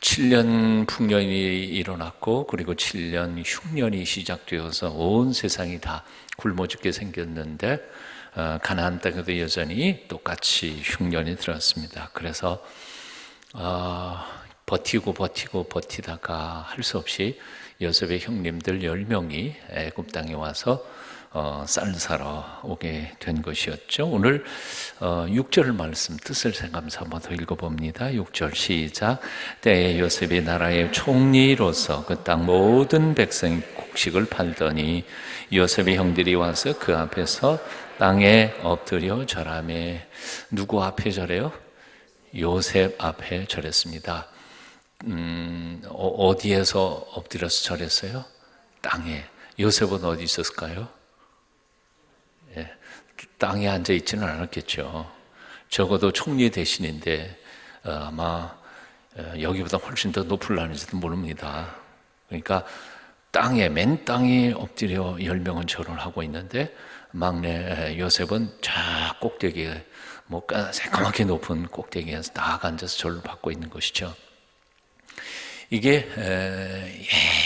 7년 풍년이 일어났고 그리고 7년 흉년이 시작되어서 온 세상이 다 굶어 죽게 생겼는데 가나안 땅에도 여전히 똑같이 흉년이 들었습니다. 그래서 버티다가 할 수 없이 요셉의 형님들 10명이 애굽 땅에 와서 쌀 사러 오게 된 것이었죠. 오늘 6절 말씀 뜻을 생각하면서 한번 더 읽어봅니다. 6절 시작. 때에 요셉이 나라의 총리로서 그 땅 모든 백성이 곡식을 팔더니 요셉의 형들이 와서 그 앞에서 땅에 엎드려 절하매. 누구 앞에 절해요? 요셉 앞에 절했습니다. 어디에서 엎드려서 절했어요? 땅에. 요셉은 어디 있었을까요? 땅에 앉아 있지는 않았겠죠. 적어도 총리 대신인데 아마 여기보다 훨씬 더 높을라는지도 모릅니다. 그러니까 맨 땅에 엎드려 10명은 절을 하고 있는데 막내 요셉은 저 꼭대기에 새까맣게 높은 꼭대기에서 딱 앉아서 절을 받고 있는 것이죠. 이게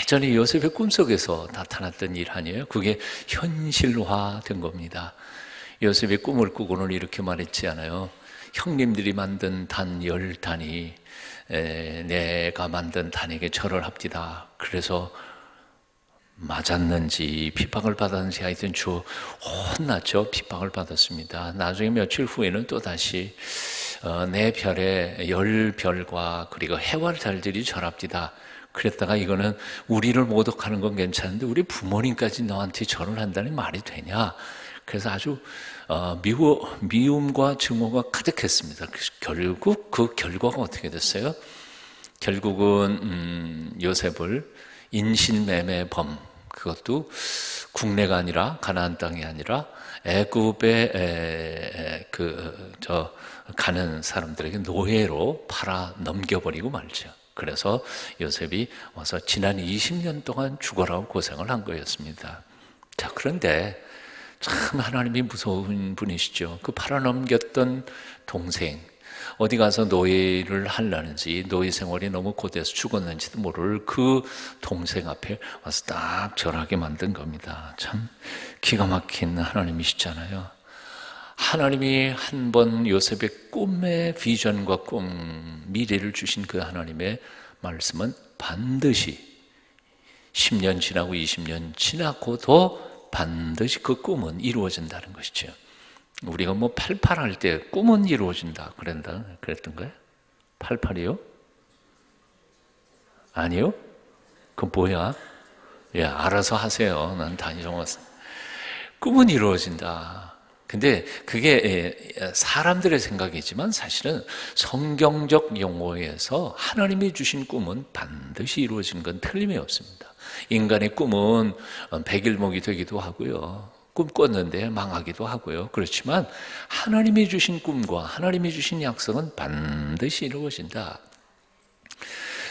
예전에 요셉의 꿈속에서 나타났던 일 아니에요? 그게 현실화된 겁니다. 요셉의 꿈을 꾸고는 이렇게 말했지 않아요? 형님들이 만든 단 10단이 내가 만든 단에게 절을 합디다. 그래서 맞았는지 핍박을 받았는지 하여튼 혼났죠. 핍박을 받았습니다. 나중에 며칠 후에는 또다시 내 별에 10별과 그리고 해와 달들이 절합디다. 그랬다가 이거는 우리를 모독하는 건 괜찮은데 우리 부모님까지 너한테 절을 한다는 말이 되냐. 그래서 아주 미움과 증오가 가득했습니다. 결국 그 결과가 어떻게 됐어요? 결국은 요셉을 인신매매범, 그것도 국내가 아니라 가나안 땅이 아니라 애굽에 가는 사람들에게 노예로 팔아 넘겨버리고 말죠. 그래서 요셉이 와서 지난 20년 동안 죽어라고 고생을 한 거였습니다. 자, 그런데 참 하나님이 무서운 분이시죠. 그 팔아넘겼던 동생, 어디 가서 노예를 하려는지 노예 생활이 너무 고돼서 죽었는지도 모를 그 동생 앞에 와서 딱 절하게 만든 겁니다. 참 기가 막힌 하나님이시잖아요. 하나님이 한 번 요셉의 꿈의 비전과 미래를 주신 그 하나님의 말씀은 반드시 10년 지나고 20년 지나고도 반드시 그 꿈은 이루어진다는 것이죠. 우리가 88 할 때 꿈은 이루어진다 그랬던 거예요? 88이요? 아니요? 그건 뭐야? 알아서 하세요. 난 다 잊어먹었어. 꿈은 이루어진다. 근데 그게 사람들의 생각이지만 사실은 성경적 용어에서 하나님이 주신 꿈은 반드시 이루어진 건 틀림이 없습니다. 인간의 꿈은 백일목이 되기도 하고요. 꿈 꿨는데 망하기도 하고요. 그렇지만 하나님이 주신 꿈과 하나님이 주신 약속은 반드시 이루어진다.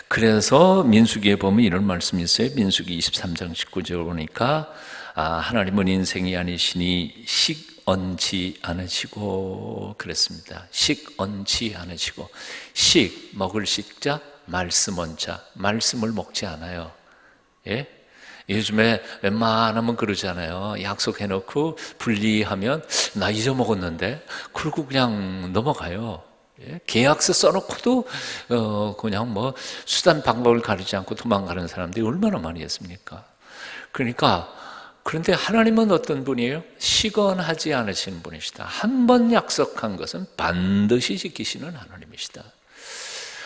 그래서 민수기에 보면 이런 말씀이 있어요. 민수기 23장 19절 보니까 하나님은 인생이 아니시니 식언치 않으시고 그랬습니다. 식언치 않으시고, 먹을 식자, 말씀 언자, 말씀을 먹지 않아요. 예? 요즘에 웬만하면 그러잖아요. 약속해놓고 분리하면 나 잊어먹었는데 그러고 그냥 넘어가요. 예? 계약서 써놓고도 그냥 수단 방법을 가리지 않고 도망가는 사람들이 얼마나 많이 있습니까? 그런데 하나님은 어떤 분이에요? 시건하지 않으시는 분이시다. 한 번 약속한 것은 반드시 지키시는 하나님이시다.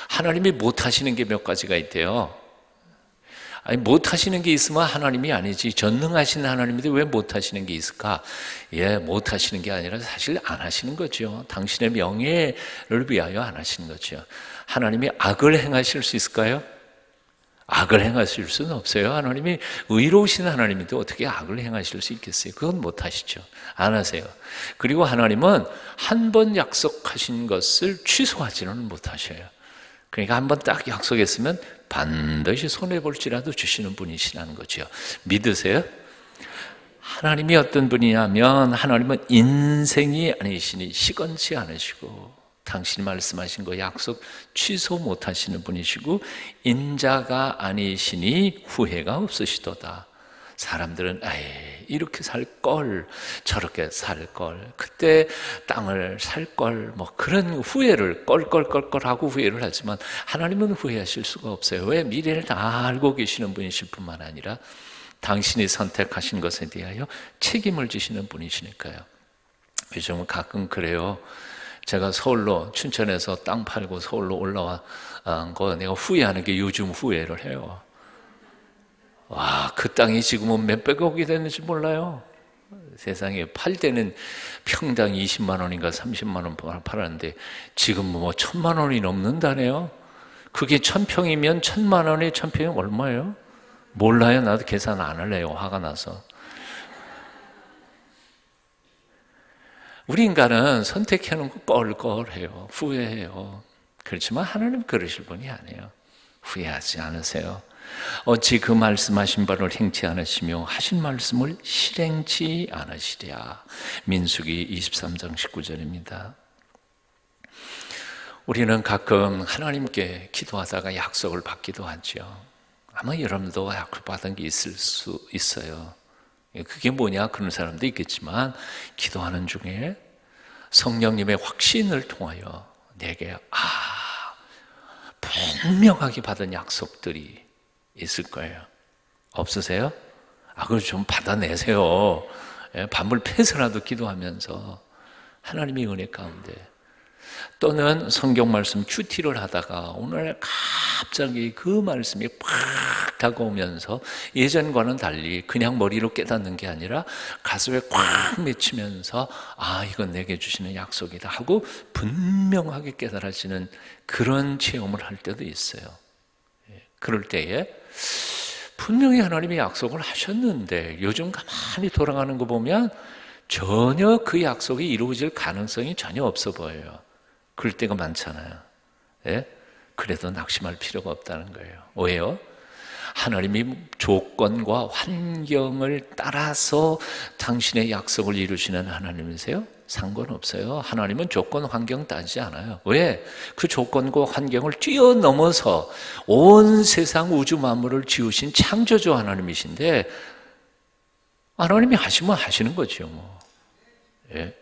하나님이 못하시는 게 몇 가지가 있대요. 못하시는 게 있으면 하나님이 아니지. 전능하신 하나님인데 왜 못하시는 게 있을까? 못하시는 게 아니라 사실 안 하시는 거죠. 당신의 명예를 위하여 안 하시는 거죠. 하나님이 악을 행하실 수 있을까요? 악을 행하실 수는 없어요. 하나님이 의로우신 하나님인데 어떻게 악을 행하실 수 있겠어요? 그건 못하시죠. 안 하세요. 그리고 하나님은 한 번 약속하신 것을 취소하지는 못하셔요. 그러니까 한 번 딱 약속했으면 반드시 손해볼지라도 주시는 분이시라는 거죠. 믿으세요? 하나님이 어떤 분이냐면 하나님은 인생이 아니시니 시건치 않으시고 당신이 말씀하신 거 약속 취소 못하시는 분이시고 인자가 아니시니 후회가 없으시도다. 사람들은 에이, 이렇게 살 걸, 저렇게 살 걸, 그때 땅을 살 걸, 뭐 그런 후회를 껄껄껄껄하고 후회를 하지만 하나님은 후회하실 수가 없어요. 왜? 미래를 다 알고 계시는 분이실 뿐만 아니라 당신이 선택하신 것에 대하여 책임을 지시는 분이시니까요. 요즘은 가끔 그래요. 제가 서울로, 춘천에서 땅 팔고 서울로 올라와 거 내가 후회하는 게 요즘 후회를 해요. 와, 그 땅이 지금은 몇백억이 됐는지 몰라요. 세상에 팔 때는 평당 20만 원인가 30만 원 팔았는데 지금 뭐 1000만 원이 넘는다네요. 그게 1000평이면 1000만 원에 1000평이 얼마예요? 몰라요. 나도 계산 안 할래요. 화가 나서. 우리 인간은 선택하는 거 껄껄해요. 후회해요. 그렇지만 하나님 그러실 분이 아니에요. 후회하지 않으세요. 어찌 그 말씀하신 바를 행치 않으시며 하신 말씀을 실행치 않으시랴. 민수기 23장 19절입니다. 우리는 가끔 하나님께 기도하다가 약속을 받기도 하죠. 아마 여러분도 약속 받은 게 있을 수 있어요. 그게 뭐냐? 그런 사람도 있겠지만 기도하는 중에 성령님의 확신을 통하여 내게 분명하게 받은 약속들이 있을 거예요. 없으세요? 그걸 좀 받아내세요. 밤을 패서라도 기도하면서 하나님의 은혜 가운데, 또는 성경 말씀 큐티를 하다가 오늘 갑자기 그 말씀이 팍 다가오면서 예전과는 달리 그냥 머리로 깨닫는 게 아니라 가슴에 꽉 맺히면서 이건 내게 주시는 약속이다 하고 분명하게 깨달아지는 그런 체험을 할 때도 있어요. 그럴 때에 분명히 하나님이 약속을 하셨는데 요즘 가만히 돌아가는 거 보면 전혀 그 약속이 이루어질 가능성이 전혀 없어 보여요. 그럴 때가 많잖아요. 예? 그래도 낙심할 필요가 없다는 거예요. 왜요? 하나님이 조건과 환경을 따라서 당신의 약속을 이루시는 하나님이세요? 상관없어요. 하나님은 조건, 환경 따지지 않아요. 왜? 그 조건과 환경을 뛰어넘어서 온 세상 우주 만물을 지으신 창조주 하나님이신데 하나님이 하시면 하시는 거죠. 뭐. 예?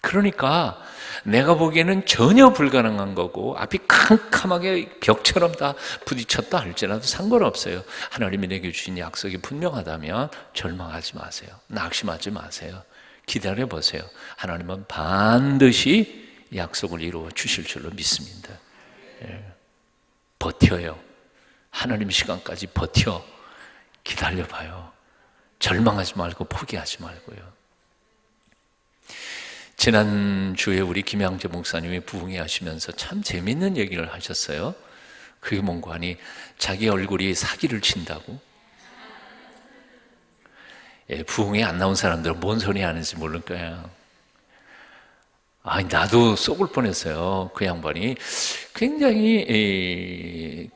그러니까 내가 보기에는 전혀 불가능한 거고 앞이 캄캄하게 벽처럼 다 부딪혔다 할지라도 상관없어요. 하나님이 내게 주신 약속이 분명하다면 절망하지 마세요. 낙심하지 마세요. 기다려보세요. 하나님은 반드시 약속을 이루어 주실 줄로 믿습니다. 예. 버텨요. 하나님 시간까지 버텨. 기다려봐요. 절망하지 말고 포기하지 말고요. 지난주에 우리 김양재 목사님이 부흥회 하시면서 참 재밌는 얘기를 하셨어요. 그게 뭔가 하니 자기 얼굴이 사기를 친다고. 부흥회 안 나온 사람들은 뭔 소리 하는지 모를 거예요. 나도 속을 뻔했어요. 그 양반이 굉장히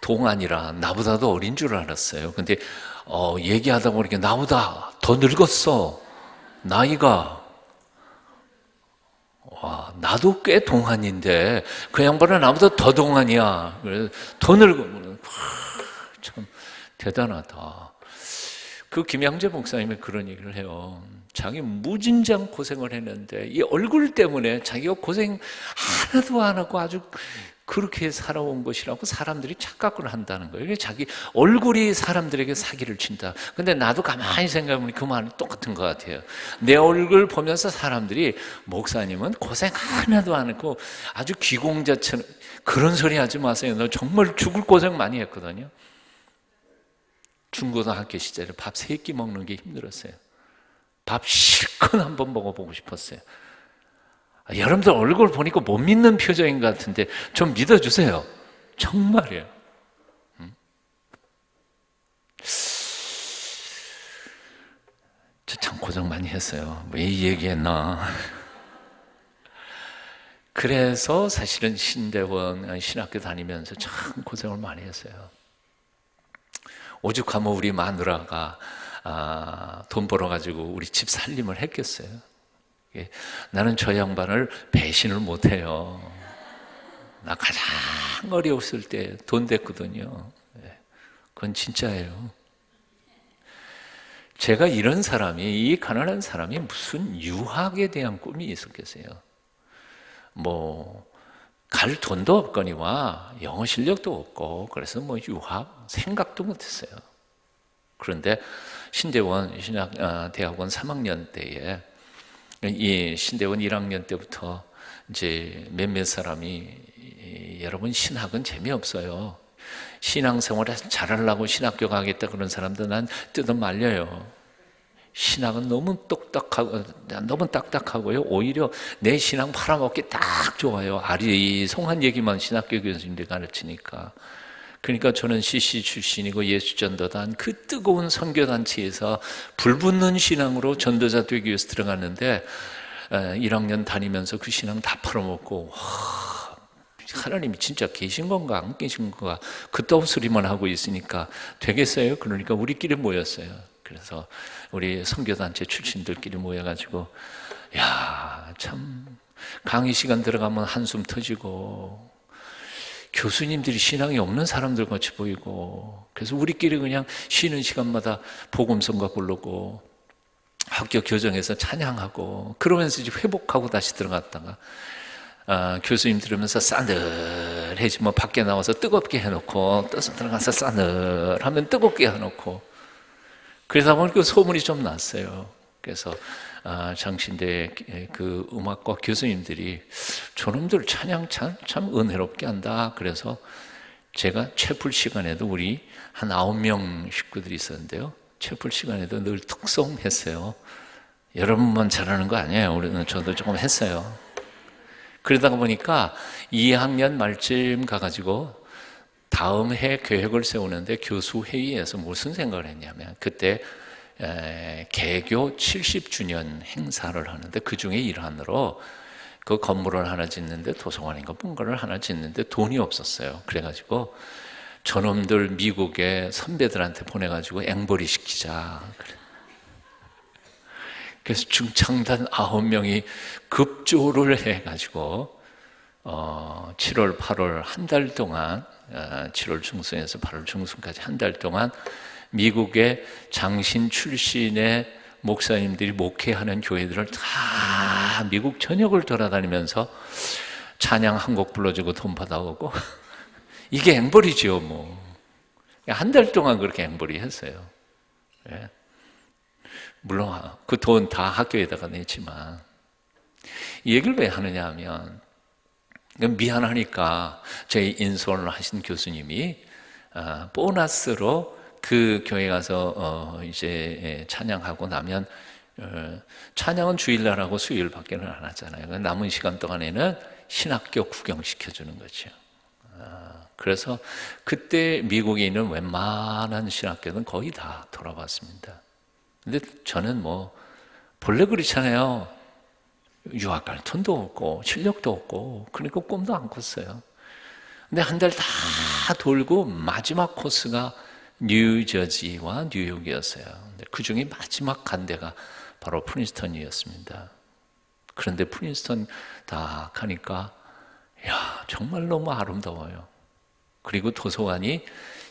동안이라 나보다도 어린 줄 알았어요. 근데 얘기하다 보니까 나보다 더 늙었어. 나이가. 나도 꽤 동안인데 그 양반은 나보다 더 동안이야. 그래서 더 늙으면 참 대단하다. 그 김양재 목사님이 그런 얘기를 해요. 자기 무진장 고생을 했는데 이 얼굴 때문에 자기가 고생 하나도 안 하고 아주 그렇게 살아온 것이라고 사람들이 착각을 한다는 거예요. 자기 얼굴이 사람들에게 사기를 친다. 근데 나도 가만히 생각해보면 그 말이 똑같은 것 같아요. 내 얼굴 보면서 사람들이 목사님은 고생 하나도 안 했고 아주 귀공자처럼 그런 소리 하지 마세요. 너 정말 죽을 고생 많이 했거든요. 중고등학교 시절에 밥 3끼 먹는 게 힘들었어요. 밥 실컷 한번 먹어보고 싶었어요. 여러분들 얼굴 보니까 못 믿는 표정인 것 같은데 좀 믿어주세요. 정말이에요. 저 참 고생 많이 했어요. 왜 이 얘기했나. 그래서 사실은 신대원 신학교 다니면서 참 고생을 많이 했어요. 오죽하면 우리 마누라가 돈 벌어가지고 우리 집 살림을 했겠어요. 나는 저 양반을 배신을 못해요. 나 가장 어려웠을 때 돈 됐거든요. 그건 진짜예요. 제가 이런 사람이, 이 가난한 사람이 무슨 유학에 대한 꿈이 있었겠어요. 갈 돈도 없거니와 영어 실력도 없고, 그래서 유학 생각도 못했어요. 그런데 신대원 대학원 3학년 때에, 이 신대원 1학년 때부터 이제 몇몇 사람이, 여러분 신학은 재미없어요. 신앙생활을 잘하려고 신학교 가겠다 그런 사람들 난 뜯어 말려요. 신학은 너무 딱딱하고요. 오히려 내 신앙 팔아먹기 딱 좋아요. 아리송한 얘기만 신학교 교수님들이 가르치니까. 그러니까 저는 CC 출신이고 예수전도단 그 뜨거운 선교단체에서 불붙는 신앙으로 전도자 되기 위해서 들어갔는데 1학년 다니면서 그 신앙 다 팔아먹고 하나님이 진짜 계신 건가 안 계신 건가 그따위 소리만 하고 있으니까 되겠어요? 그러니까 우리끼리 모였어요. 그래서 우리 선교단체 출신들끼리 모여가지고 참 강의 시간 들어가면 한숨 터지고 교수님들이 신앙이 없는 사람들 같이 보이고, 그래서 우리끼리 그냥 쉬는 시간마다 복음성가 부르고 학교 교정에서 찬양하고 그러면서 이제 회복하고 다시 들어갔다가 교수님 들으면서 싸늘해지면 밖에 나와서 뜨겁게 해놓고 떠서 들어가서 싸늘하면 뜨겁게 해놓고 그러다 보니까 소문이 좀 났어요. 그래서 장신대 그 음악과 교수님들이 저놈들 찬양 참 은혜롭게 한다. 그래서 제가 채플 시간에도 우리 한 9명 식구들이 있었는데요. 채플 시간에도 늘 특송했어요. 여러분만 잘하는 거 아니에요. 우리는 저도 조금 했어요. 그러다가 보니까 2학년 말쯤 가가지고 다음 해 계획을 세우는데 교수 회의에서 무슨 생각을 했냐면 그때 개교 70주년 행사를 하는데 그 중에 일환으로 그 건물을 하나 짓는데 도서관인가 뭔가를 하나 짓는데 돈이 없었어요. 그래가지고 저놈들 미국의 선배들한테 보내가지고 앵벌이 시키자. 그래서 중창단 9명이 급조를 해가지고 7월, 8월 한 달 동안 7월 중순에서 8월 중순까지 한 달 동안 미국의 장신 출신의 목사님들이 목회하는 교회들을 다 미국 전역을 돌아다니면서 찬양 한 곡 불러주고 돈 받아오고 이게 앵벌이죠. 한 달 동안 그렇게 앵벌이 했어요. 물론 그 돈 다 학교에다가 냈지만 이 얘기를 왜 하느냐 하면 미안하니까 제 인솔을 하신 교수님이 보너스로 그 교회 가서 이제 찬양하고 나면 찬양은 주일날 하고 수요일밖에는 안 하잖아요. 남은 시간 동안에는 신학교 구경시켜주는 거죠. 그래서 그때 미국에 있는 웬만한 신학교는 거의 다 돌아봤습니다. 근데 저는 본래 그렇잖아요. 유학 갈 돈도 없고 실력도 없고 그러니까 꿈도 안 꿨어요. 근데 한 달 다 돌고 마지막 코스가 뉴저지와 뉴욕이었어요. 그 중에 마지막 간 데가 바로 프린스턴이었습니다. 그런데 프린스턴 다 가니까 정말 너무 아름다워요. 그리고 도서관이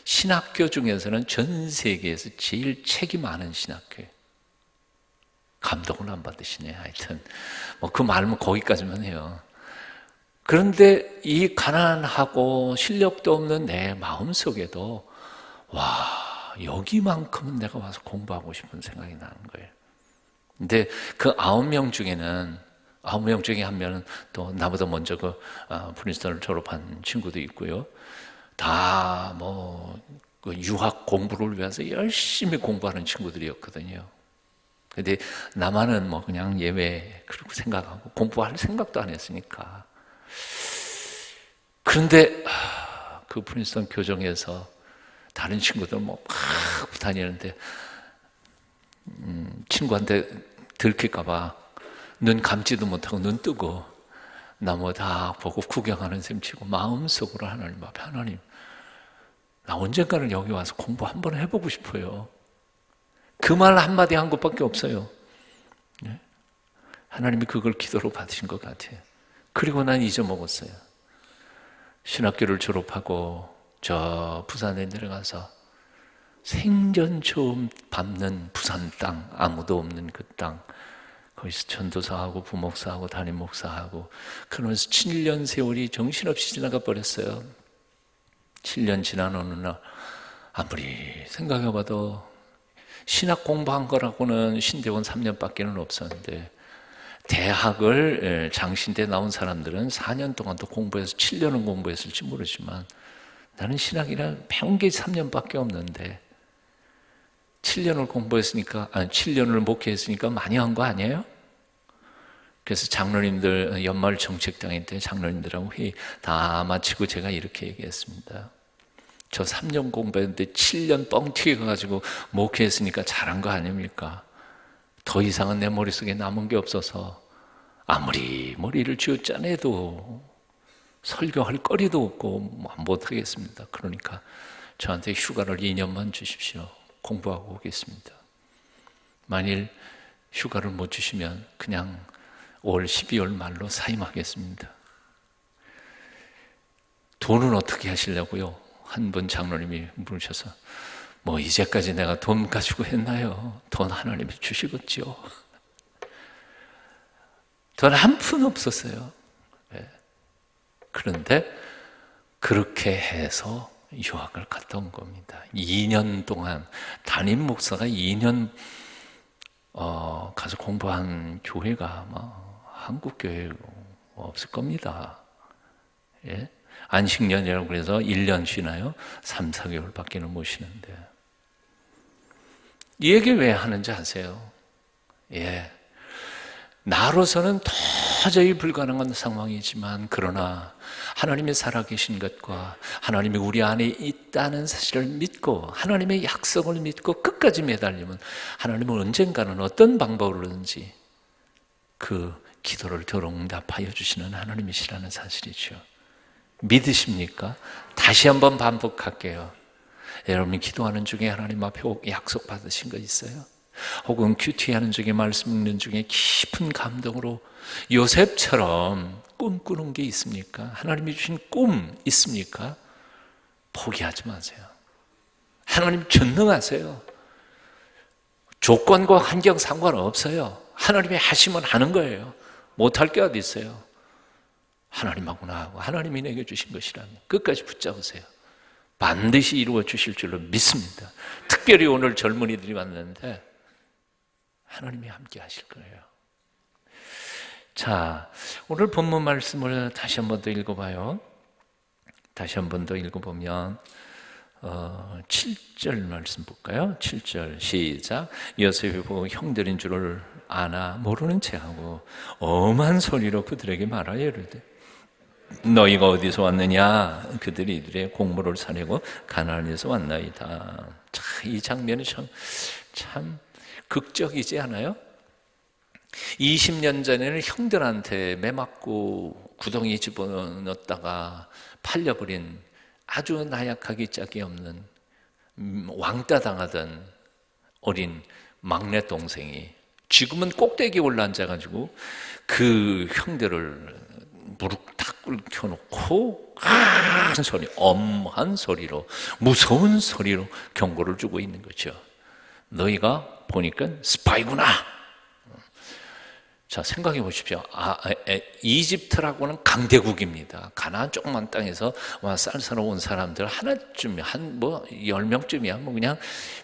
신학교 중에서는 전 세계에서 제일 책이 많은 신학교예요. 감동을 안 받으시네. 하여튼 그 말은 거기까지만 해요. 그런데 이 가난하고 실력도 없는 내 마음속에도 여기만큼은 내가 와서 공부하고 싶은 생각이 나는 거예요. 근데 그 9명 중에는 9명 중에 한 명은 또 나보다 먼저 프린스턴을 졸업한 친구도 있고요. 다 그 유학 공부를 위해서 열심히 공부하는 친구들이었거든요. 근데 나만은 그냥 예외 그렇게 생각하고 공부할 생각도 안 했으니까. 그런데 그 프린스턴 교정에서 다른 친구들 막 다니는데 친구한테 들킬까봐 눈 감지도 못하고 눈 뜨고 나무 다 보고 구경하는 셈 치고 마음속으로 하나님 앞에 하나님 나 언젠가는 여기 와서 공부 한번 해보고 싶어요. 그 말 한마디 한 것밖에 없어요. 하나님이 그걸 기도로 받으신 것 같아요. 그리고 난 잊어먹었어요. 신학교를 졸업하고 저 부산에 내려가서 생전 처음 밟는 부산 땅, 아무도 없는 그 땅, 거기서 전도사하고 부목사하고 담임목사하고 그러면서 7년 세월이 정신없이 지나가 버렸어요. 7년 지난 어느 날 아무리 생각해봐도 신학 공부한 거라고는 신대원 3년밖에는 없었는데, 대학을 장신대 나온 사람들은 4년 동안 더 공부해서 7년은 공부했을지 모르지만 나는 신학이란 배운 게 3년밖에 없는데 7년을 공부했으니까, 7년을 목회했으니까 많이 한 거 아니에요? 그래서 장로님들 연말 정책당일 때 장로님들하고 회의 다 마치고 제가 이렇게 얘기했습니다. 저 3년 공부했는데 7년 뻥튀기 가지고 목회했으니까 잘한 거 아닙니까? 더 이상은 내 머릿속에 남은 게 없어서 아무리 머리를 쥐어짜내도 설교할 거리도 없고 못하겠습니다. 그러니까 저한테 휴가를 2년만 주십시오. 공부하고 오겠습니다. 만일 휴가를 못 주시면 그냥 올 12월 말로 사임하겠습니다. 돈은 어떻게 하시려고요? 한 분 장로님이 물으셔서, 뭐 이제까지 내가 돈 가지고 했나요? 돈 하나님이 주시겠지요. 돈 한 푼 없었어요. 그런데 그렇게 해서 유학을 갔다 온 겁니다. 2년 동안 담임 목사가 2년 가서 공부한 교회가 아마 한국 교회 없을 겁니다. 예? 안식년이라고 그래서 1년 쉬나요? 3, 4개월밖에는 못 쉬는데. 이 얘기 왜 하는지 아세요? 예. 나로서는 도저히 불가능한 상황이지만, 그러나 하나님이 살아계신 것과 하나님이 우리 안에 있다는 사실을 믿고 하나님의 약속을 믿고 끝까지 매달리면 하나님은 언젠가는 어떤 방법으로든지 그 기도를 응답하여 주시는 하나님이시라는 사실이죠. 믿으십니까? 다시 한번 반복할게요. 여러분이 기도하는 중에 하나님 앞에 약속 받으신 거 있어요? 혹은 큐티하는 중에, 말씀 읽는 중에 깊은 감동으로 요셉처럼 꿈꾸는 게 있습니까? 하나님이 주신 꿈 있습니까? 포기하지 마세요. 하나님 전능하세요. 조건과 환경 상관없어요. 하나님이 하시면 하는 거예요. 못할 게 어디 있어요? 하나님하고 나하고 하나님이 내게 주신 것이라면 끝까지 붙잡으세요. 반드시 이루어 주실 줄로 믿습니다. 특별히 오늘 젊은이들이 왔는데 하나님이 함께 하실 거예요. 자, 오늘 본문 말씀을 다시 한 번 더 읽어봐요. 다시 한 번 더 읽어보면 7절 말씀 볼까요? 7절 시작. 요셉이 보고 형들인 줄을 아나 모르는 체하고 엄한 소리로 그들에게 말하여 이르되, 너희가 어디서 왔느냐? 그들이 이들의 공물을 사려고 가나안에서 왔나이다. 이 장면이 참 극적이지 않아요? 20년 전에는 형들한테 매맞고 구덩이 집어넣었다가 팔려버린 아주 나약하기 짝이 없는 왕따 당하던 어린 막내 동생이 지금은 꼭대기에 올라앉아가지고 그 형들을 무릎 탁 꿇혀놓고 큰 소리, 엄한 소리로, 무서운 소리로 경고를 주고 있는 거죠. 너희가 보니까 스파이구나. 자, 생각해 보십시오. 이집트라고는 강대국입니다. 가나안 조그만 땅에서 와 쌀사러 온 사람들 하나쯤, 10명쯤이야. 그냥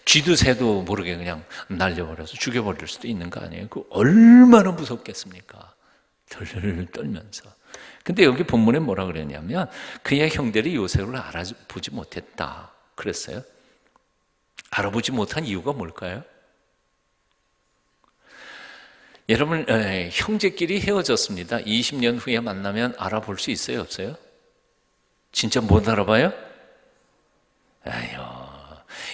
쥐도 새도 모르게 그냥 날려버려서 죽여버릴 수도 있는 거 아니에요? 그 얼마나 무섭겠습니까? 덜덜 떨면서. 근데 여기 본문에 뭐라 그랬냐면, 그의 형들이 요셉을 알아보지 못했다 그랬어요. 알아보지 못한 이유가 뭘까요? 여러분, 형제끼리 헤어졌습니다. 20년 후에 만나면 알아볼 수 있어요, 없어요? 진짜 못 알아봐요? 아유,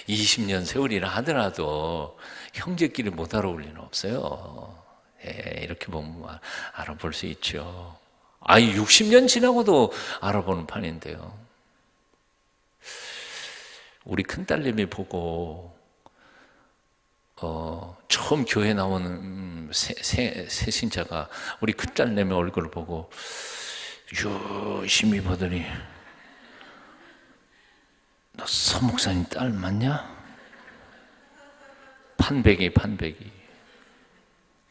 20년 세월이라 하더라도 형제끼리 못 알아볼 리는 없어요. 이렇게 보면 알아볼 수 있죠. 60년 지나고도 알아보는 판인데요. 우리 큰딸님이 보고 처음 교회 나오는 새신자가 우리 큰딸내미 얼굴을 보고 유심히 보더니 너 서목사님 딸 맞냐? 판배기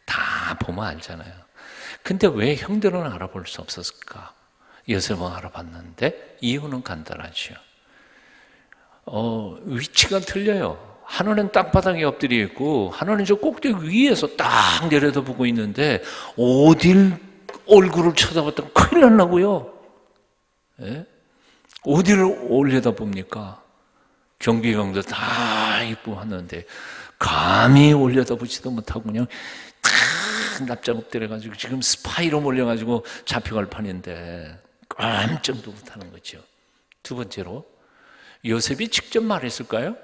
다 보면 알잖아요. 근데 왜 형들은 알아볼 수 없었을까? 요셉은 알아봤는데 이유는 간단하죠. 위치가 틀려요. 하나는 땅바닥에 엎드려 있고 하나는 저 꼭대기 위에서 딱 내려다보고 있는데 어딜 얼굴을 쳐다봤다가 큰일 났나고요. 예? 어디를 올려다봅니까? 경비병도 다 입고 하는데 감히 올려다보지도 못하고 그냥 탁 납작 엎드려가지고 지금 스파이로 몰려가지고 잡혀갈 판인데 깜짝도 못하는 거죠. 두 번째로 요셉이 직접 말했을까요?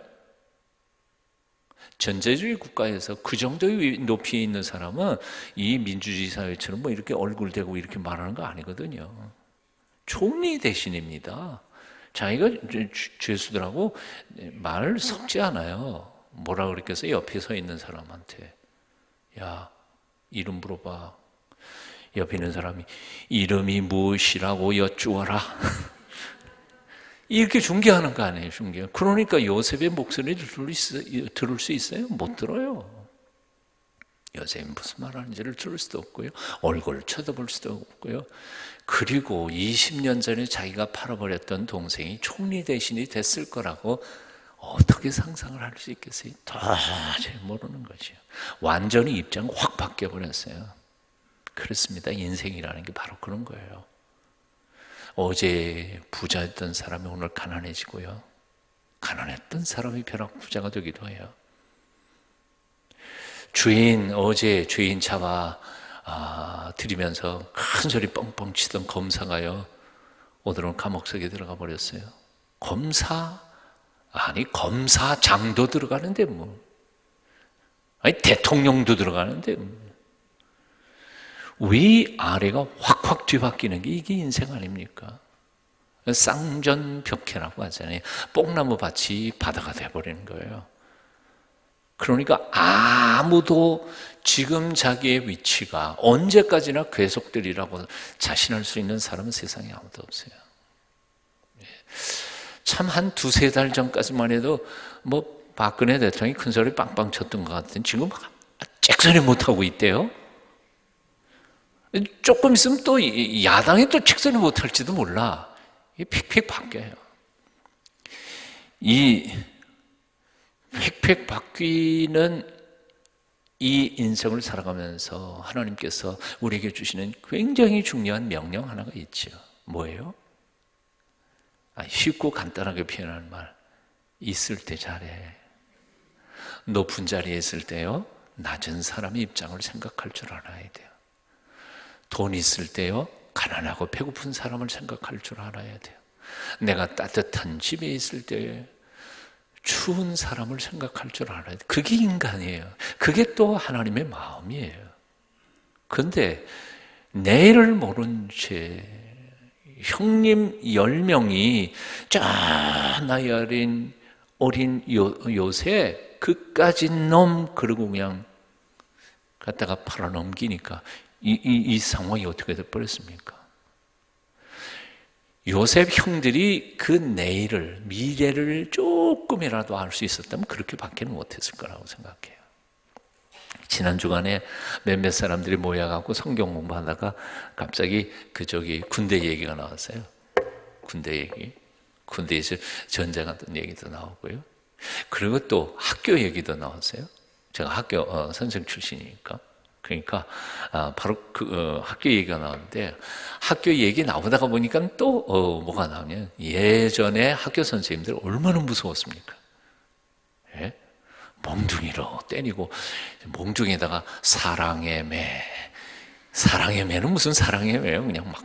전제주의 국가에서 그 정도의 높이에 있는 사람은 이 민주주의 사회처럼 뭐 이렇게 얼굴 대고 이렇게 말하는 거 아니거든요. 총리 대신입니다. 자기가 죄수들하고 말 섞지 않아요. 뭐라 그랬겠어요? 옆에 서 있는 사람한테. 야, 이름 물어봐. 옆에 있는 사람이 이름이 무엇이라고 여쭈어라. 이렇게 중계하는 거 아니에요, 중계. 그러니까 요셉의 목소리를 들을 수 있어요? 못 들어요. 요셉이 무슨 말 하는지를 들을 수도 없고요. 얼굴을 쳐다볼 수도 없고요. 그리고 20년 전에 자기가 팔아버렸던 동생이 총리 대신이 됐을 거라고 어떻게 상상을 할 수 있겠어요? 도저히 모르는 거죠. 완전히 입장이 확 바뀌어버렸어요. 그렇습니다. 인생이라는 게 바로 그런 거예요. 어제 부자였던 사람이 오늘 가난해지고요. 가난했던 사람이 벼락 부자가 되기도 해요. 어제 주인 잡아 들이면서 큰 소리 뻥뻥 치던 검사가요, 오늘은 감옥 속에 들어가 버렸어요. 검사장도 들어가는데 뭐. 아니, 대통령도 들어가는데 뭐. 위아래가 확확 뒤바뀌는 게 이게 인생 아닙니까? 쌍전벽해라고 하잖아요. 뽕나무 밭이 바다가 돼버리는 거예요. 그러니까 아무도 지금 자기의 위치가 언제까지나 계속되리라고 자신할 수 있는 사람은 세상에 아무도 없어요. 참 한 두세 달 전까지만 해도 뭐 박근혜 대통령이 큰 소리 빵빵 쳤던 것 같은, 지금 잭소리 못하고 있대요. 조금 있으면 또 야당이 또 잭소리 못할지도 몰라. 이게 픽픽 바뀌어요. 이 픽픽 바뀌는 이 인생을 살아가면서 하나님께서 우리에게 주시는 굉장히 중요한 명령 하나가 있죠. 뭐예요? 쉽고 간단하게 표현하는 말. 있을 때 잘해. 높은 자리에 있을 때요, 낮은 사람의 입장을 생각할 줄 알아야 돼요. 돈 있을 때요, 가난하고 배고픈 사람을 생각할 줄 알아야 돼요. 내가 따뜻한 집에 있을 때 추운 사람을 생각할 줄 알아야 돼요. 그게 인간이에요. 그게 또 하나님의 마음이에요. 그런데 내일을 모른 채 형님 10명이 나이 어린 요새 그까지 놈 그러고 그냥 갖다가 팔아넘기니까 이 상황이 어떻게 돼버렸습니까? 요셉 형들이 그 내일을, 미래를 조금이라도 알 수 있었다면 그렇게밖에 못했을 거라고 생각해요. 지난 주간에 몇몇 사람들이 모여갖고 성경 공부하다가 갑자기 군대 얘기가 나왔어요. 군대 얘기. 군대에서 전쟁하던 얘기도 나오고요. 그리고 또 학교 얘기도 나왔어요. 제가 학교 선생 출신이니까. 그러니까 바로 학교 얘기가 나오는데, 학교 얘기 나오다가 보니까 또 뭐가 나오냐면, 예전에 학교 선생님들 얼마나 무서웠습니까? 예? 몽둥이로 때리고, 몽둥이에다가 사랑의 매는 무슨 사랑의 매요? 그냥 막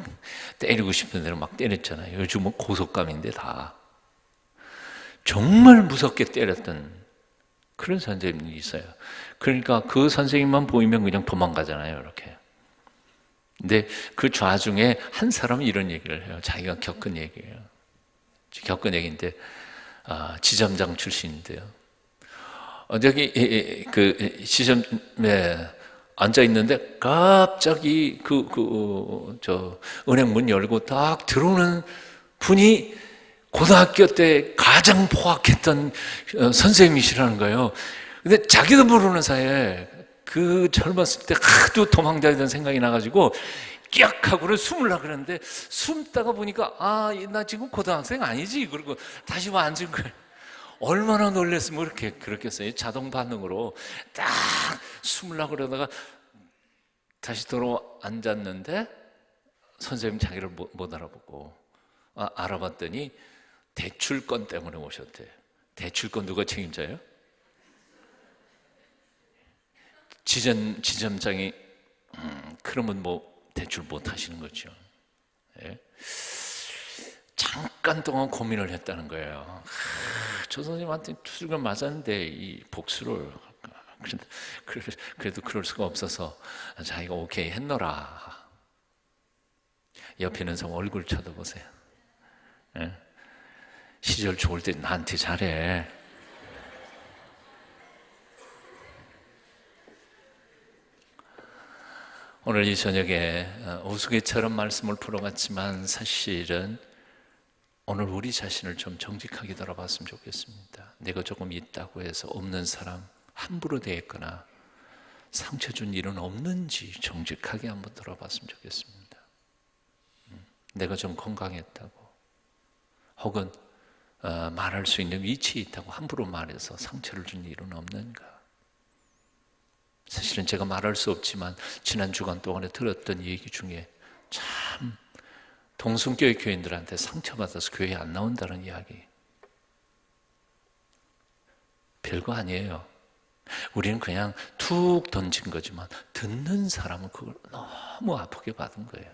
때리고 싶은 대로 막 때렸잖아요. 요즘은 고속감인데 다. 정말 무섭게 때렸던 그런 선생님이 있어요. 그러니까 그 선생님만 보이면 그냥 도망가잖아요, 이렇게. 근데 그 좌중에 한 사람이 이런 얘기를 해요. 자기가 겪은 얘기예요. 겪은 얘기인데, 지점장 출신인데요. 저기 그 시점에 앉아 있는데 갑자기 저 은행 문 열고 딱 들어오는 분이 고등학교 때 가장 포악했던 선생님이시라는 거예요. 근데 자기도 모르는 사이에 그 젊었을 때 하도 도망다니던 생각이 나가지고 끼악 하고는 숨으려고 그러는데 숨다가 보니까 나 지금 고등학생 아니지? 그리고 다시 와 앉은 거예요. 얼마나 놀랬으면 그렇겠어요. 자동 반응으로 딱 숨으려고 그러다가 다시 돌아 앉았는데 선생님 자기를 못 알아보고 알아봤더니 대출권 때문에 오셨대요. 대출권 누가 책임져요? 지점장이 그러면 대출 못 하시는 거죠. 예? 잠깐 동안 고민을 했다는 거예요. 저 선생님한테 두들겨 맞았는데 이 복수를 그래도 그럴 수가 없어서 자기가 오케이 했노라. 옆에 있는 사람 얼굴 쳐다보세요. 예? 시절 좋을 때 나한테 잘해. 오늘 이 저녁에 우스개처럼 말씀을 풀어갔지만 사실은 오늘 우리 자신을 좀 정직하게 돌아봤으면 좋겠습니다. 내가 조금 있다고 해서 없는 사람 함부로 대했거나 상처 준 일은 없는지 정직하게 한번 돌아봤으면 좋겠습니다. 내가 좀 건강했다고 혹은 말할 수 있는 위치에 있다고 함부로 말해서 상처를 준 일은 없는가? 사실은 제가 말할 수 없지만 지난 주간 동안에 들었던 얘기 중에 참 동성교회 교인들한테 상처받아서 교회에 안 나온다는 이야기, 별거 아니에요. 우리는 그냥 툭 던진 거지만 듣는 사람은 그걸 너무 아프게 받은 거예요.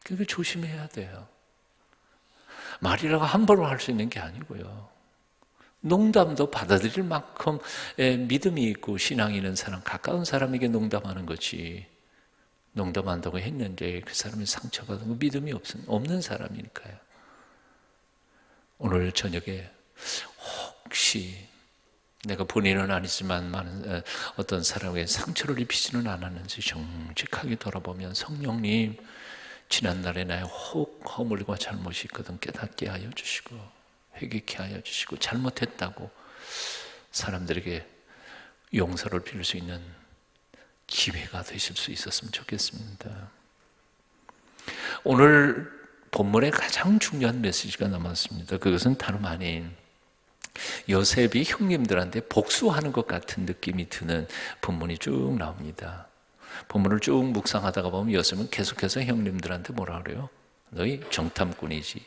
그러니까 조심해야 돼요. 말이라고 함부로 할 수 있는 게 아니고요. 농담도 받아들일 만큼 믿음이 있고 신앙이 있는 사람, 가까운 사람에게 농담하는 거지. 농담한다고 했는데 그 사람이 상처받은 거 믿음이 없는 사람이니까요. 오늘 저녁에 혹시 내가 본인은 아니지만 많은 어떤 사람에게 상처를 입히지는 않았는지 정직하게 돌아보면 성령님, 지난날에 나의 혹 허물과 잘못이 있거든 깨닫게 하여 주시고 회개케 하여 주시고 잘못했다고 사람들에게 용서를 빌 수 있는 기회가 되실 수 있었으면 좋겠습니다. 오늘 본문에 가장 중요한 메시지가 남았습니다. 그것은 다름 아닌 요셉이 형님들한테 복수하는 것 같은 느낌이 드는 본문이 쭉 나옵니다. 본문을 쭉 묵상하다가 보면 요셉은 계속해서 형님들한테 뭐라 그래요? 너희 정탐꾼이지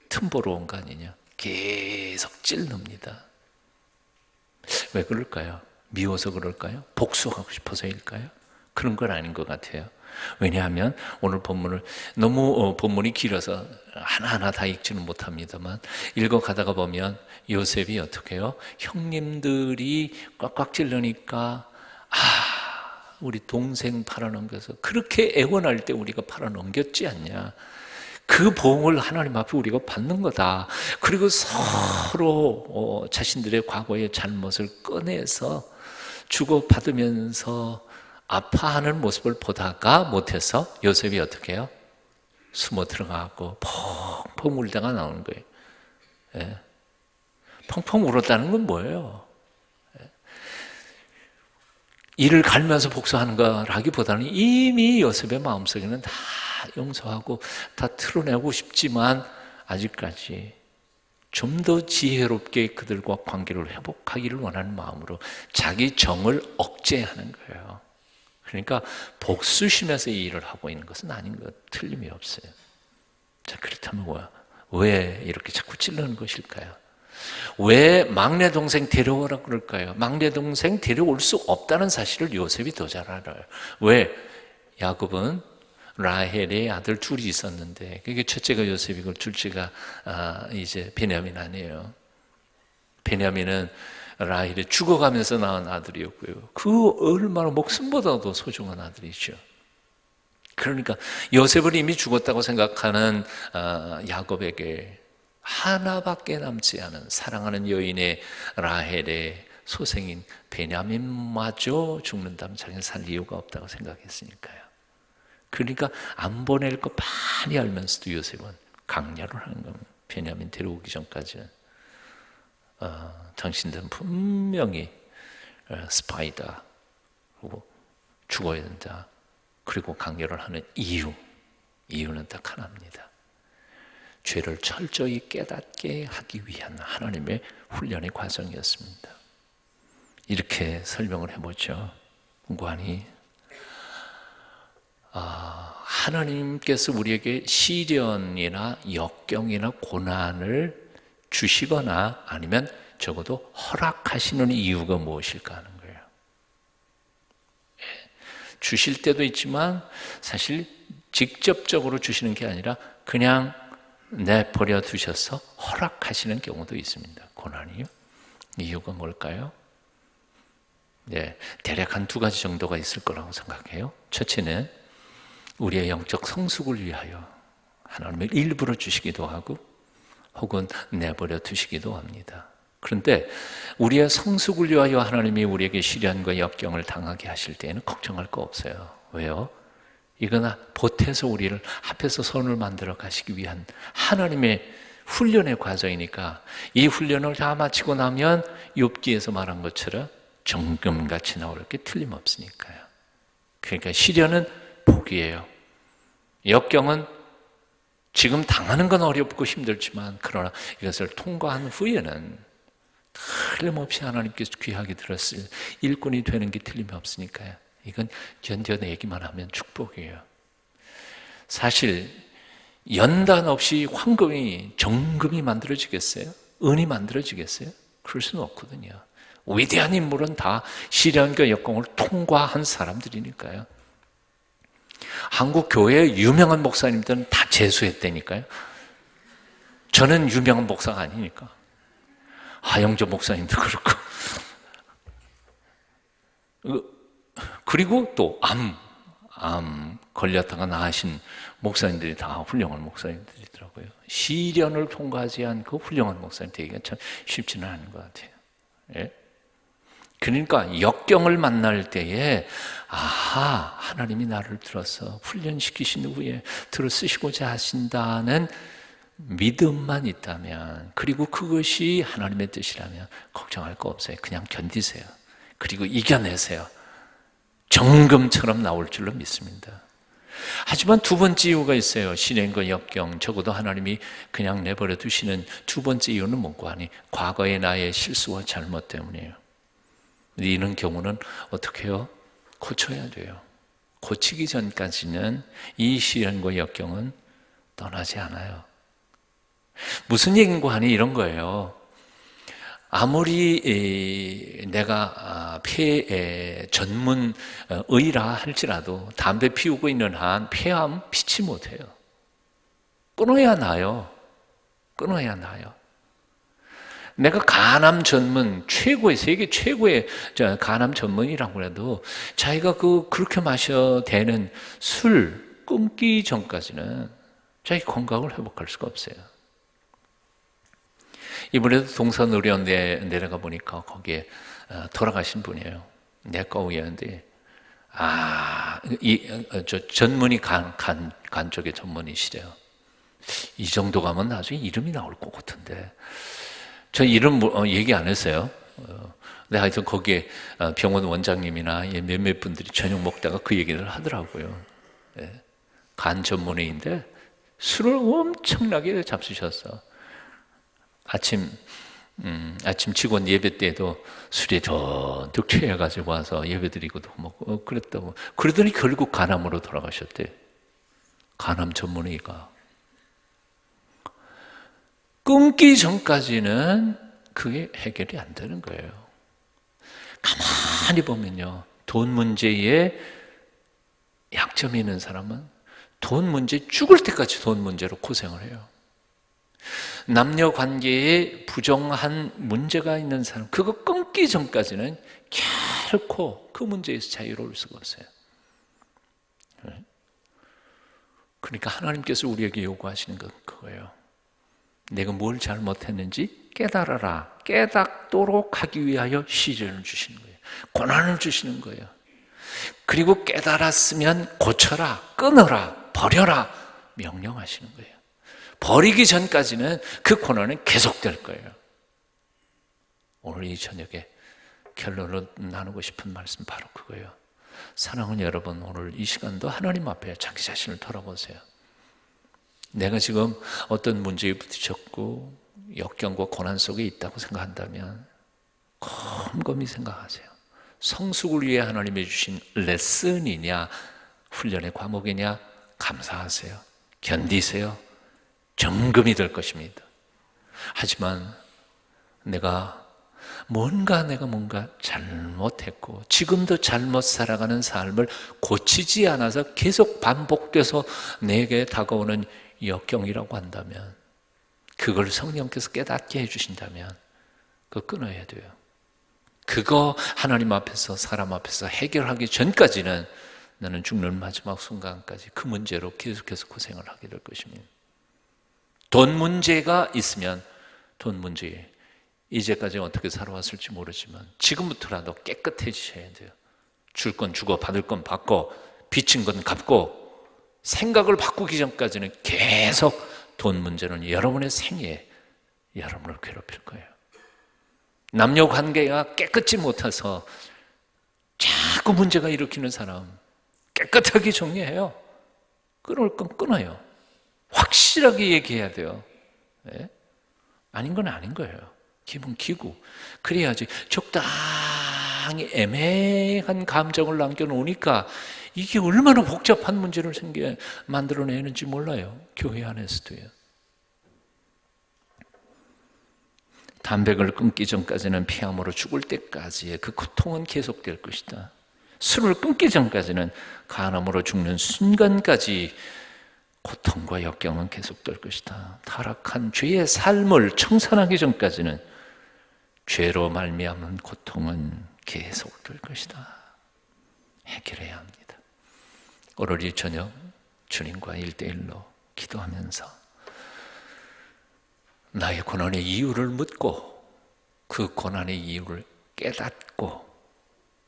틈보러 온 거 아니냐? 계속 찔릅니다. 왜 그럴까요? 미워서 그럴까요? 복수하고 싶어서일까요? 그런 건 아닌 것 같아요. 왜냐하면 오늘 본문을 너무 본문이 길어서 하나하나 다 읽지는 못합니다만 읽어가다가 보면 요셉이 어떻게 해요? 형님들이 꽉꽉 찔르니까 우리 동생 팔아넘겨서 그렇게 애원할 때 우리가 팔아넘겼지 않냐. 그 보응을 하나님 앞에 우리가 받는 거다. 그리고 서로 자신들의 과거의 잘못을 꺼내서 주고받으면서 아파하는 모습을 보다가 못해서 요셉이 어떻게 해요? 숨어 들어가고 펑펑 울다가 나오는 거예요. 예. 펑펑 울었다는 건 뭐예요? 이를 갈면서 복수하는 거라기보다는 이미 요셉의 마음속에는 다 용서하고 다 틀어내고 싶지만 아직까지 좀 더 지혜롭게 그들과 관계를 회복하기를 원하는 마음으로 자기 정을 억제하는 거예요. 그러니까 복수심에서 이 일을 하고 있는 것은 아닌 것 틀림이 없어요. 자, 그렇다면 뭐야? 왜 이렇게 자꾸 찔르는 것일까요? 왜 막내 동생 데려오라 그럴까요? 막내 동생 데려올 수 없다는 사실을 요셉이 더 잘 알아요. 왜? 야곱은 라헬의 아들 둘이 있었는데 그게 첫째가 요셉이고 둘째가 이제 베냐민 아니에요. 베냐민은 라헬이 죽어가면서 낳은 아들이었고요. 그 얼마나 목숨보다도 소중한 아들이죠. 그러니까 요셉을 이미 죽었다고 생각하는 야곱에게 하나밖에 남지 않은 사랑하는 여인의 라헬의 소생인 베냐민마저 죽는다면 자기는 살 이유가 없다고 생각했으니까요. 그러니까 안 보낼 거 많이 알면서도 요셉은 강요를 하는 겁니다. 베냐민 데려오기 전까지는 당신들은 분명히 스파이다, 그리고 죽어야 된다. 그리고 강요를 하는 이유는 딱 하나입니다. 죄를 철저히 깨닫게 하기 위한 하나님의 훈련의 과정이었습니다. 이렇게 설명을 해보죠. 공관이 하나님께서 우리에게 시련이나 역경이나 고난을 주시거나 아니면 적어도 허락하시는 이유가 무엇일까 하는 거예요. 주실 때도 있지만 사실 직접적으로 주시는 게 아니라 그냥 내버려 두셔서 허락하시는 경우도 있습니다. 고난이요. 이유가 뭘까요? 대략 한 두 가지 정도가 있을 거라고 생각해요. 첫째는 우리의 영적 성숙을 위하여 하나님을 일부러 주시기도 하고 혹은 내버려 두시기도 합니다. 그런데 우리의 성숙을 위하여 하나님이 우리에게 시련과 역경을 당하게 하실 때에는 걱정할 거 없어요. 왜요? 이거나 보태서 우리를 앞에서 선을 만들어 가시기 위한 하나님의 훈련의 과정이니까 이 훈련을 다 마치고 나면 욥기에서 말한 것처럼 정금같이 나올 게 틀림없으니까요. 그러니까 시련은 복이에요. 역경은 지금 당하는 건 어렵고 힘들지만 그러나 이것을 통과한 후에는 틀림없이 하나님께서 귀하게 들었을 일꾼이 되는 게 틀림없으니까요. 이건 견뎌내기만 하면 축복이에요. 사실 연단 없이 황금이 정금이 만들어지겠어요? 은이 만들어지겠어요? 그럴 수는 없거든요. 위대한 인물은 다 시련과 역경을 통과한 사람들이니까요. 한국 교회의 유명한 목사님들은 다 재수했다니까요. 저는 유명한 목사가 아니니까. 하영조 목사님도 그렇고. 그리고 또 암 걸렸다가 나으신 목사님들이 다 훌륭한 목사님들이더라고요. 시련을 통과하지 않고 훌륭한 목사님 되기가 참 쉽지는 않은 것 같아요. 예? 그러니까 역경을 만날 때에 하나님이 나를 들어서 훈련시키신 후에 들어 쓰시고자 하신다는 믿음만 있다면, 그리고 그것이 하나님의 뜻이라면 걱정할 거 없어요. 그냥 견디세요. 그리고 이겨내세요. 정금처럼 나올 줄로 믿습니다. 하지만 두 번째 이유가 있어요. 시련과 역경, 적어도 하나님이 그냥 내버려 두시는 두 번째 이유는 뭔고 하니 과거의 나의 실수와 잘못 때문이에요. 이런 경우는 어떻게 해요? 고쳐야 돼요. 고치기 전까지는 이 시련과 역경은 떠나지 않아요. 무슨 얘기인고 하니 이런 거예요. 아무리 내가 폐 전문 의라 할지라도 담배 피우고 있는 한 폐암 피치 못해요. 끊어야 나요. 끊어야 나요. 내가 간암 전문 최고의 세계 최고의 간암 전문이라고 해도 자기가 그렇게 마셔 되는 술 끊기 전까지는 자기 건강을 회복할 수가 없어요. 이번에도 동산의료원에 내려가 보니까 거기에 돌아가신 분이에요. 내과 의원인데 전문이 간 쪽의 전문이시래요. 이 정도 가면 나중에 이름이 나올 것 같은데. 저 이름 얘기 안 했어요. 근데 하여튼 거기에 병원 원장님이나 몇몇 분들이 저녁 먹다가 그 얘기를 하더라고요. 간 전문의인데 술을 엄청나게 잡수셨어. 아침 직원 예배 때도 술에 전득 취해가지고 와서 예배 드리고도 먹고 그랬다고. 그러더니 결국 간암으로 돌아가셨대. 간암 전문의가. 끊기 전까지는 그게 해결이 안 되는 거예요. 가만히 보면요. 돈 문제에 약점이 있는 사람은 돈 문제 죽을 때까지 돈 문제로 고생을 해요. 남녀 관계에 부정한 문제가 있는 사람, 그거 끊기 전까지는 결코 그 문제에서 자유로울 수가 없어요. 그러니까 하나님께서 우리에게 요구하시는 건 그거예요. 내가 뭘 잘못했는지 깨달아라. 깨닫도록 하기 위하여 시련을 주시는 거예요. 고난을 주시는 거예요. 그리고 깨달았으면 고쳐라, 끊어라, 버려라 명령하시는 거예요. 버리기 전까지는 그 고난은 계속될 거예요. 오늘 이 저녁에 결론을 나누고 싶은 말씀 바로 그거예요. 사랑하는 여러분, 오늘 이 시간도 하나님 앞에 자기 자신을 돌아보세요. 내가 지금 어떤 문제에 부딪혔고 역경과 고난 속에 있다고 생각한다면 곰곰이 생각하세요. 성숙을 위해 하나님이 주신 레슨이냐 훈련의 과목이냐 감사하세요. 견디세요. 정금이 될 것입니다. 하지만 내가 뭔가 잘못했고 지금도 잘못 살아가는 삶을 고치지 않아서 계속 반복돼서 내게 다가오는 역경이라고 한다면, 그걸 성령께서 깨닫게 해주신다면 그거 끊어야 돼요. 그거 하나님 앞에서 사람 앞에서 해결하기 전까지는 나는 죽는 마지막 순간까지 그 문제로 계속해서 고생을 하게 될 것입니다. 돈 문제가 있으면 돈 문제, 이제까지 어떻게 살아왔을지 모르지만 지금부터라도 깨끗해지셔야 돼요. 줄 건 주고 받을 건 받고 빚진 건 갚고, 생각을 바꾸기 전까지는 계속 돈 문제는 여러분의 생애에 여러분을 괴롭힐 거예요. 남녀 관계가 깨끗지 못해서 자꾸 문제가 일으키는 사람 깨끗하게 정리해요. 끊을 건 끊어요. 확실하게 얘기해야 돼요. 네? 아닌 건 아닌 거예요. 기분 기고 그래야지. 적당히 애매한 감정을 남겨놓으니까 이게 얼마나 복잡한 문제를 만들어내는지 몰라요. 교회 안에서도요. 담배를 끊기 전까지는 피함으로 죽을 때까지의 그 고통은 계속될 것이다. 술을 끊기 전까지는 간암으로 죽는 순간까지 고통과 역경은 계속될 것이다. 타락한 죄의 삶을 청산하기 전까지는 죄로 말미암은 고통은 계속될 것이다. 해결해야 합니다. 오늘 이 저녁 주님과 1대1로 기도하면서 나의 고난의 이유를 묻고 그 고난의 이유를 깨닫고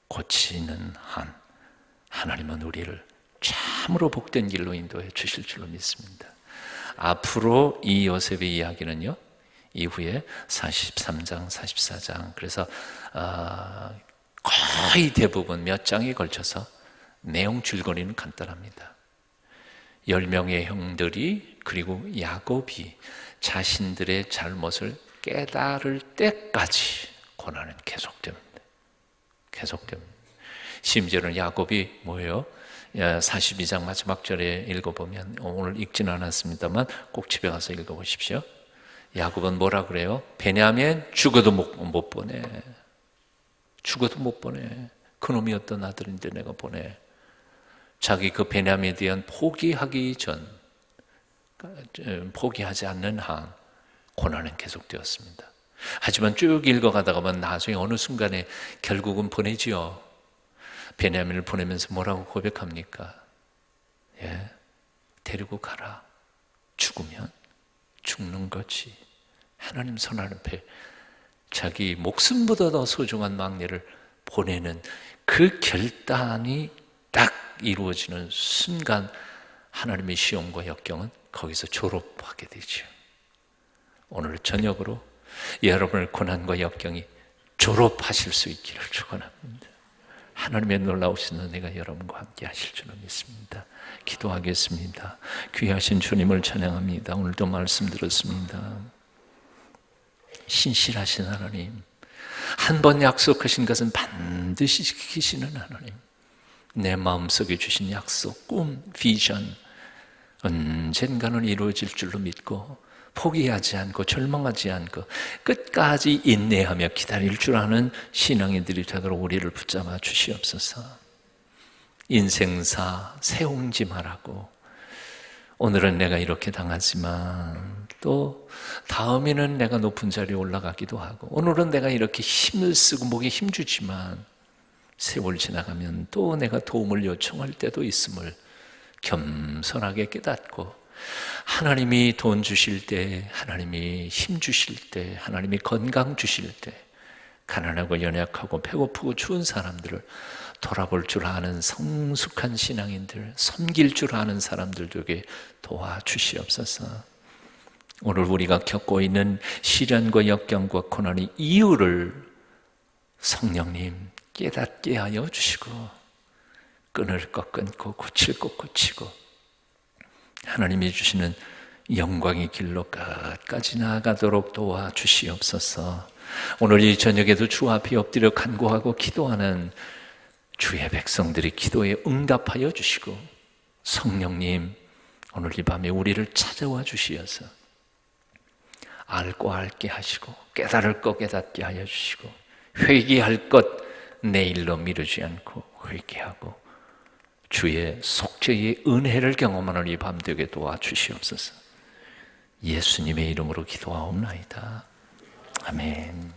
고치는 한 하나님은 우리를 참으로 복된 길로 인도해 주실 줄로 믿습니다. 앞으로 이 요셉의 이야기는요, 이후에 43장, 44장, 그래서 거의 대부분 몇 장에 걸쳐서 내용 줄거리는 간단합니다. 10명의 형들이 그리고 야곱이 자신들의 잘못을 깨달을 때까지 고난은 계속됩니다. 계속됩니다. 심지어는 야곱이 뭐예요? 42장 마지막 절에 읽어보면, 오늘 읽지는 않았습니다만 꼭 집에 가서 읽어보십시오. 야곱은 뭐라 그래요? 베냐민 죽어도 못 보내. 죽어도 못 보내. 그놈이 어떤 아들인데 내가 보내. 자기 그 베냐민에 대한 포기하지 않는 한 고난은 계속되었습니다. 하지만 쭉 읽어가다가 보면 나중에 어느 순간에 결국은 보내지요. 베냐민을 보내면서 뭐라고 고백합니까? 데리고 가라. 죽으면 죽는 거지. 하나님 손 앞에 자기 목숨보다 더 소중한 막내를 보내는 그 결단이 딱 이루어지는 순간 하나님의 시험과 역경은 거기서 졸업하게 되죠. 오늘 저녁으로 여러분의 고난과 역경이 졸업하실 수 있기를 축원합니다. 하나님의 놀라우신 은혜가 여러분과 함께 하실 줄로 믿습니다. 기도하겠습니다. 귀하신 주님을 찬양합니다. 오늘도 말씀 들었습니다. 신실하신 하나님, 한 번 약속하신 것은 반드시 지키시는 하나님, 내 마음속에 주신 약속, 꿈, 비전 언젠가는 이루어질 줄로 믿고 포기하지 않고 절망하지 않고 끝까지 인내하며 기다릴 줄 아는 신앙인들이 되도록 우리를 붙잡아 주시옵소서. 인생사 세옹지마라고, 오늘은 내가 이렇게 당하지만 또 다음에는 내가 높은 자리에 올라가기도 하고, 오늘은 내가 이렇게 힘을 쓰고 목에 힘주지만 세월 지나가면 또 내가 도움을 요청할 때도 있음을 겸손하게 깨닫고 하나님이 돈 주실 때, 하나님이 힘 주실 때, 하나님이 건강 주실 때 가난하고 연약하고 배고프고 추운 사람들을 돌아볼 줄 아는 성숙한 신앙인들, 섬길 줄 아는 사람들에게 도와주시옵소서. 오늘 우리가 겪고 있는 시련과 역경과 고난의 이유를 성령님 깨닫게 하여 주시고, 끊을 것 끊고 고칠 것 고치고 하나님이 주시는 영광의 길로 끝까지 나아가도록 도와주시옵소서. 오늘 이 저녁에도 주 앞에 엎드려 간구하고 기도하는 주의 백성들의 기도에 응답하여 주시고, 성령님 오늘 이 밤에 우리를 찾아와 주시어서 알고 알게 하시고 깨달을 것 깨닫게 하여 주시고, 회개할 것 내일로 미루지 않고 회개하고 주의 속죄의 은혜를 경험하는 이 밤 되게 도와주시옵소서. 예수님의 이름으로 기도하옵나이다. 아멘.